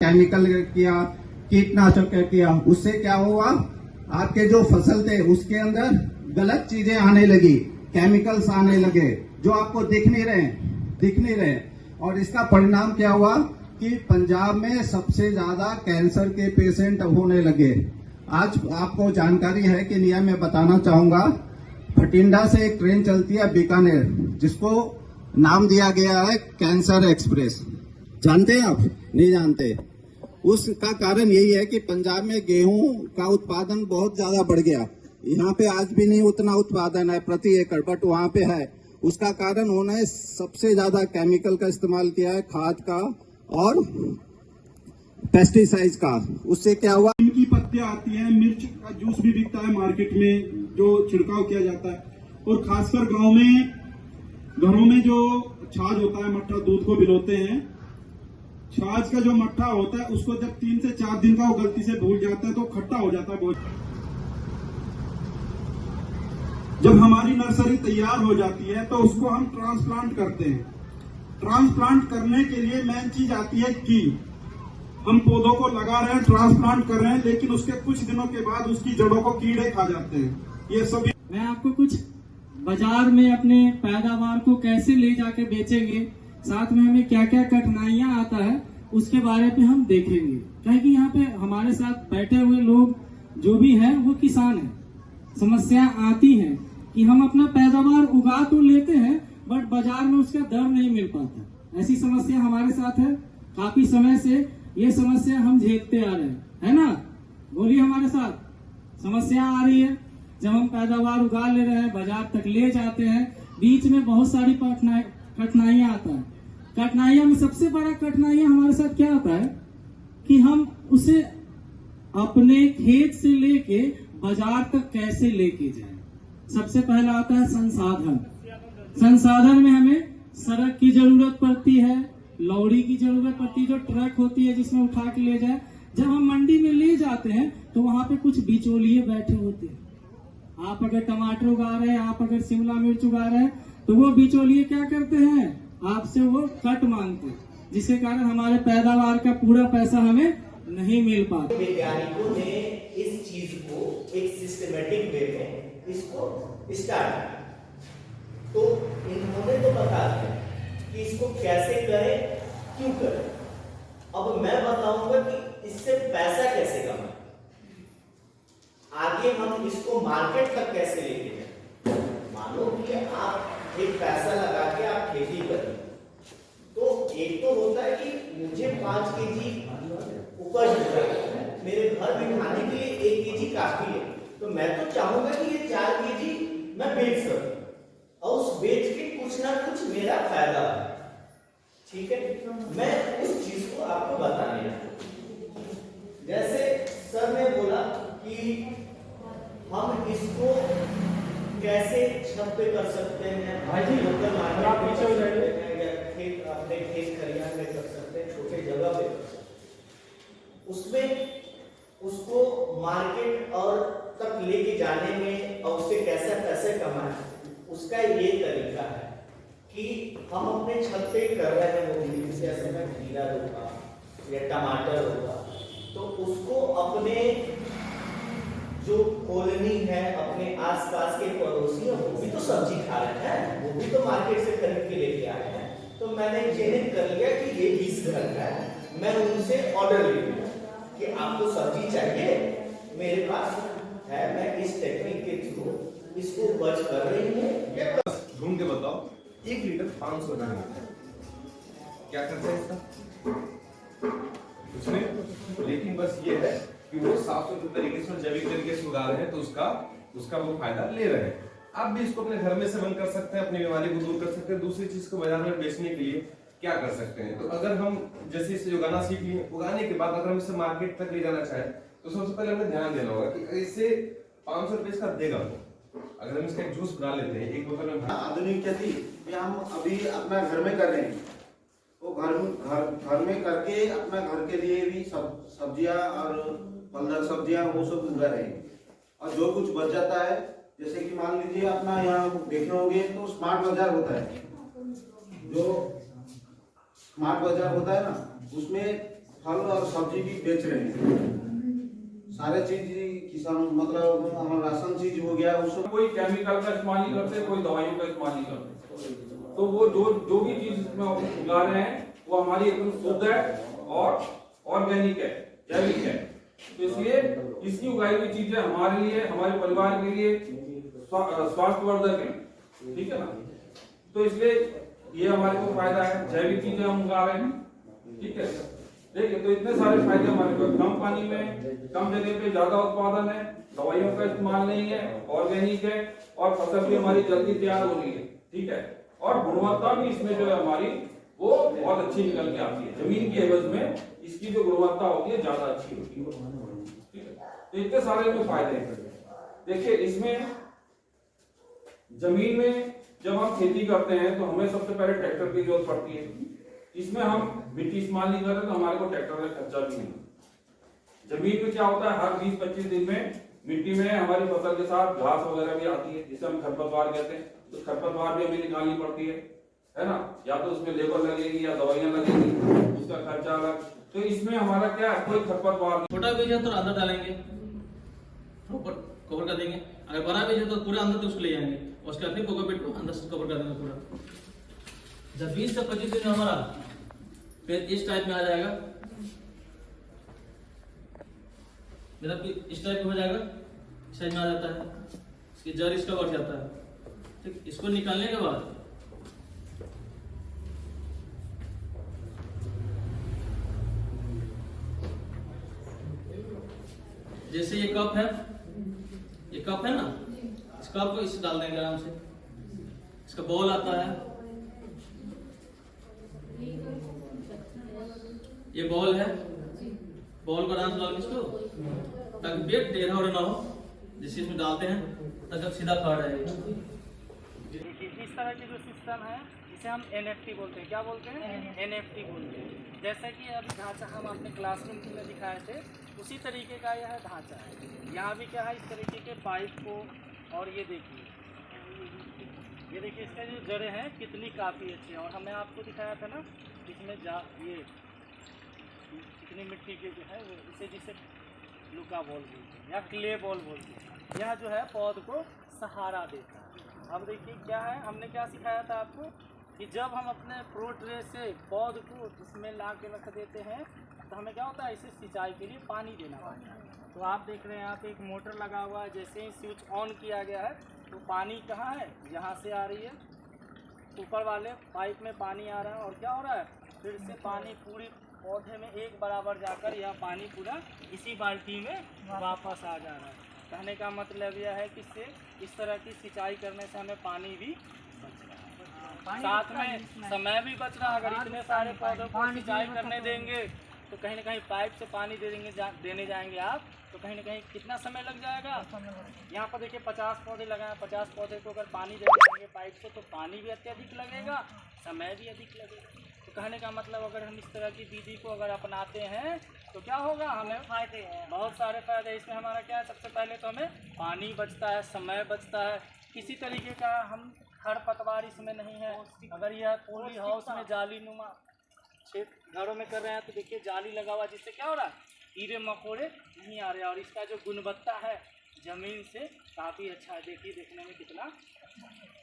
Chemical किया, कीटनाशक किया, उससे क्या हुआ, आपके जो फसल थे उसके अंदर गलत चीजें आने लगी, केमिकल्स आने लगे जो आपको दिख नहीं रहे। और इसका परिणाम क्या हुआ कि पंजाब में सबसे ज्यादा कैंसर के पेशेंट होने लगे। आज आपको जानकारी है कि नहीं, मैं बताना चाहूंगा। भटिंडा से एक ट्रेन चलती है बीकानेर, जिसको नाम दिया गया है कैंसर एक्सप्रेस। जानते हैं आप? नहीं जानते। उसका कारण यही है कि पंजाब में गेहूं का उत्पादन बहुत ज्यादा बढ़ गया। यहाँ पे आज भी नहीं उतना उत्पादन है प्रति एकड़, बट वहाँ पे है। उसका कारण उन्होंने सबसे ज्यादा केमिकल का इस्तेमाल किया है, खाद का और पेस्टिसाइड का। उससे क्या हुआ, इनकी पत्तियां आती हैं, मिर्च का जूस भी बिकता है मार्केट में जो छिड़काव किया जाता है। और खासकर गांव में घरों में जो छाछ होता है, मट्ठा, दूध को भिगोते हैं, छाछ का जो मट्ठा होता है उसको जब 3 से 4 दिन का वो गलती से भूल जाता है तो खट्टा हो जाता है बहुत। जब हमारी नर्सरी तैयार हो जाती है तो उसको हम ट्रांसप्लांट करते हैं। ट्रांसप्लांट करने के लिए मेन चीज आती है की हम पौधों को लगा रहे हैं, ट्रांसप्लांट कर रहे हैं, लेकिन उसके कुछ दिनों के बाद उसकी जड़ों को कीड़े खा जाते हैं। ये सभी मैं आपको कुछ बाजार में अपने पैदावार को कैसे ले जाके बेचेंगे, साथ में हमें क्या क्या कठिनाइयां आता है उसके बारे में हम देखेंगे। क्योंकि यहाँ पे हमारे साथ बैठे हुए लोग जो भी हैं वो किसान हैं। समस्या आती है कि हम अपना पैदावार उगा तो लेते हैं बट बाजार में उसका दर नहीं मिल पाता। ऐसी समस्या हमारे साथ है, काफी समय से ये समस्या हम झेलते आ रहे हैं, है ना? बोलिए, हमारे साथ समस्या आ रही है। जब हम पैदावार उगा ले रहे हैं, बाजार तक ले जाते हैं, बीच में बहुत सारी कठिनाइयां आता है। कठिनाइयां में सबसे बड़ा कठिनाइयां हमारे साथ क्या आता है कि हम उसे अपने खेत से लेके बाजार तक कैसे लेके जाएं। सबसे पहला आता है संसाधन। संसाधन में हमें सड़क की जरूरत पड़ती है, लौड़ी की जरूरत पड़ती है, जो ट्रक होती है जिसमें उठा के ले जाए। जब हम मंडी में ले जाते हैं तो वहां पे कुछ बिचौलिए बैठे होते हैं। आप अगर टमाटर उगा रहे हैं, आप अगर शिमला मिर्च उगा रहे हैं, तो वो बिचौलिए क्या करते हैं, आपसे वो कट मांगते हैं, जिसके कारण हमारे पैदावार का पूरा पैसा हमें नहीं मिल पाता। वैज्ञानिकों ने इस चीज को एक सिस्टमेटिक वे में इसको स्टार्ट किया। तो इन्होंने तो बता दिया कि इसको कैसे करें, क्यों करें। अब मैं बताऊंगा कि इससे पैसा कैसे कमाएं, आगे हम इसको मार्केट तक कैसे लेके जाएं। मानो कि आप एक पैसा लगा के आप खेती करें, तो एक तो होता है कि मुझे 5 केजी उपज मिल रहा है, मेरे घर में खाने के लिए 1 केजी काफी है, तो मैं तो चाहूंगा कि ये 4 केजी मैं बेच सकूं और उस बेच के कुछ ना कुछ मेरा फायदा है। ठीक है, मैं उस चीज को आपको बताने जैसे सर ने बोला कि हम इसको कैसे छत पे कर सकते हैं, लोकल मार्केट में कर सकते हैं, या खेत अपने खेत खलिहान में कर सकते हैं, छोटे जगह पे कर सकते हैं। उसमें उसको मार्केट और तक लेके जाने में और उससे कैसे पैसे कमाएं, उसका ये तरीका है कि हम अपने छत पे कर रहे हैं, वो जैसे मैं खीरा रोका या टमाटर रोका, तो उसको अपने जो कॉलोनी है, अपने आसपास के पड़ोसी हैं, वो भी तो सब्जी खा रहे हैं, वो भी तो मार्केट से खरीद के लेके आए हैं। तो मैंने चिन्हित कर लिया कि ये इस घर का है, मैं उनसे ऑर्डर ले लिया कि आपको सब्जी चाहिए, मेरे पास है, मैं इस टेक्निक के थ्रू इसको उपज कर रही हूँ। ढूंढ के बताओ, 1 लीटर 500 रुपए में क्या करते हैं इसका कुछ नहीं, लेकिन बस ये है कि वो साफ सुथरे तरीके से, जैविक तरीके से उगा रहे हैं, तो उसका वो फायदा ले रहे हैं। आप भी इसको अपने घर में सेवन कर सकते हैं, अपनी बीमारी को दूर कर सकते हैं। दूसरी चीज को बाजार में बेचने के लिए क्या कर सकते हैं, तो अगर हम जैसे इसे उगाना सीख लिए, उगाने के बाद अगर हम इसे मार्केट तक ले जाना चाहें, तो सबसे पहले हमें ध्यान देना होगा कि इसे 500 रुपए इसका देगा। अगर हम इसका एक जूस बना लेते हैं, एक बोतल में आधुनिक खेती ये हम अभी अपना घर में कर रहे हैं, वो घर में करके अपना घर के लिए भी सब्जियां और फलदार सब्जियां वो सब उगा रहे हैं। और जो कुछ बच जाता है, जैसे कि मान लीजिए अपना यहाँ देखे होंगे तो स्मार्ट बाजार होता है, जो स्मार्ट बाजार होता है ना, उसमें फल और सब्जी भी बेच रहे हैं। सारे चीज किसान मतलब हमारा राशन चीज हो गया उसको कोई केमिकल का इस्तेमाल नहीं करते, कोई दवाइयों का इस्तेमाल नहीं करते। तो वो जो भी चीज इसमें उगा रहे हैं वो हमारी एकदम शुद्ध है और ऑर्गेनिक है, जैविक है। तो इसलिए इसकी उगाई हुई चीजें हमारे लिए, हमारे परिवार के लिए स्वास्थ्यवर्धक है, ठीक है ना। तो इसलिए ये हमारे को फायदा है, जैविक चीजें हम उगा रहे हैं, ठीक है। देखिए तो इतने सारे फायदे हमारे को, कम पानी में कम जगह पे ज्यादा उत्पादन है, दवाइयों का इस्तेमाल नहीं है, ऑर्गेनिक है और फसल भी हमारी जल्दी तैयार हो रही है, ठीक है। और गुणवत्ता भी इसमें जो है हमारी वो बहुत अच्छी निकल के आती है। जमीन की एवज में इसकी जो गुणवत्ता होती है ज्यादा अच्छी होती है, ठीक है। तो इतने सारे में फायदे हैं। देखिए इसमें जमीन में जब हम खेती करते हैं तो हमें सबसे पहले ट्रैक्टर की जरूरत पड़ती है। इसमें हम मिट्टी इस्तेमाल नहीं कर रहे तो हमारे को ट्रैक्टर का खर्चा भी नहीं। जमीन में क्या होता है, हर 20-25 दिन में मिट्टी में हमारी फसल के साथ घास वगैरह भी आती है, जिसे हम खरपतवार कहते हैं। तो खरपतवार भी हमें निकालनी पड़ती है ना। या तो उसमें लेबर लगेगी या दवाइयां लगेगी, उसका खर्चा अलग। तो इसमें हमारा क्या है, कोई खरपतवार छोटा बीज है तो अंदर डालेंगे, ऊपर कवर कर देंगे। अगर बड़ा बीज है तो पूरा अंदर तक उसको ले जाएंगे, उसके बाद फिर कोकोपीट को अंदर से कवर कर देंगे पूरा। जब 20 से 25 दिन में हमारा फिर इस टाइप में आ जाएगा, मतलब कि इस टाइप में हो जाएगा, साइज में आ जाता है, इसकी जड़ इसका बढ़ जाता है, ठीक। इसको निकालने के बाद जैसे ये कप है ना, इस कप को इसे डाल देंगे आराम से। इसका बॉल आता है, ये बॉल है, बॉल को आराम से डाल इसको ताकि पेट टेढ़ा और ना हो। जिससे इसमें डालते हैं तब सीधा खड़ा रहेगा। इस तरह के जो सिस्टम है इसे हम NFT बोलते हैं। क्या बोलते हैं? NFT बोलते हैं। जैसा कि अभी ढांचा हम अपने क्लासरूम में दिखाए थे, उसी तरीके का यह ढांचा है। यहाँ भी क्या है, इस तरीके के पाइप को, और ये देखिए इसका जो जड़ें हैं कितनी काफ़ी अच्छी है। और हमने आपको दिखाया था ना इसमें ये कितनी मिट्टी के जो है वो इसे जिसे लुका बॉल बोलते हैं या क्ले बॉल बोलते हैं, यह जो है पौध को सहारा देता है। अब देखिए क्या है, हमने क्या सिखाया था आपको कि जब हम अपने प्रो ट्रे से पौध को इसमें ला के रख देते हैं तो हमें क्या होता है, इसे सिंचाई के लिए पानी देना पड़ता है। तो आप देख रहे हैं यहाँ पे एक मोटर लगा हुआ है, जैसे ही स्विच ऑन किया गया है तो पानी कहाँ है, यहाँ से आ रही है, ऊपर वाले पाइप में पानी आ रहा है। और क्या हो रहा है, फिर से पानी पूरी पौधे में एक बराबर जाकर यह पानी पूरा इसी बाल्टी में वापस आ जा रहा है। कहने का मतलब यह है कि इससे इस तरह की सिंचाई करने से हमें पानी भी बच रहा है, साथ में समय भी बच रहा है। अगर इतने सारे पौधों को सिंचाई करने देंगे तो कहीं ना कहीं पाइप से पानी देने जाएंगे आप, तो कहीं ना कहीं कितना समय लग जाएगा। यहाँ पर देखिए 50 पौधे लगाए, 50 पौधे को अगर पानी देने जाएंगे पाइप से तो पानी भी अत्यधिक लगेगा, समय भी अधिक लगेगा। तो कहने का मतलब अगर हम इस तरह की विधि को अगर अपनाते हैं तो क्या होगा, हमें फायदे हैं, बहुत सारे फायदे। इसमें हमारा क्या है, सबसे पहले तो हमें पानी बचता है, समय बचता है। किसी तरीके का हम खरपतवार इसमें नहीं है। अगर यह पॉली हाउस में जाली नुमा घरों में कर रहे हैं तो देखिए जाली लगा हुआ, जिससे क्या हो रहा है, कीड़े मकोड़े नहीं आ रहे। और इसका जो गुणवत्ता है जमीन से काफ़ी अच्छा है, देखिए देखने में कितना अच्छा है।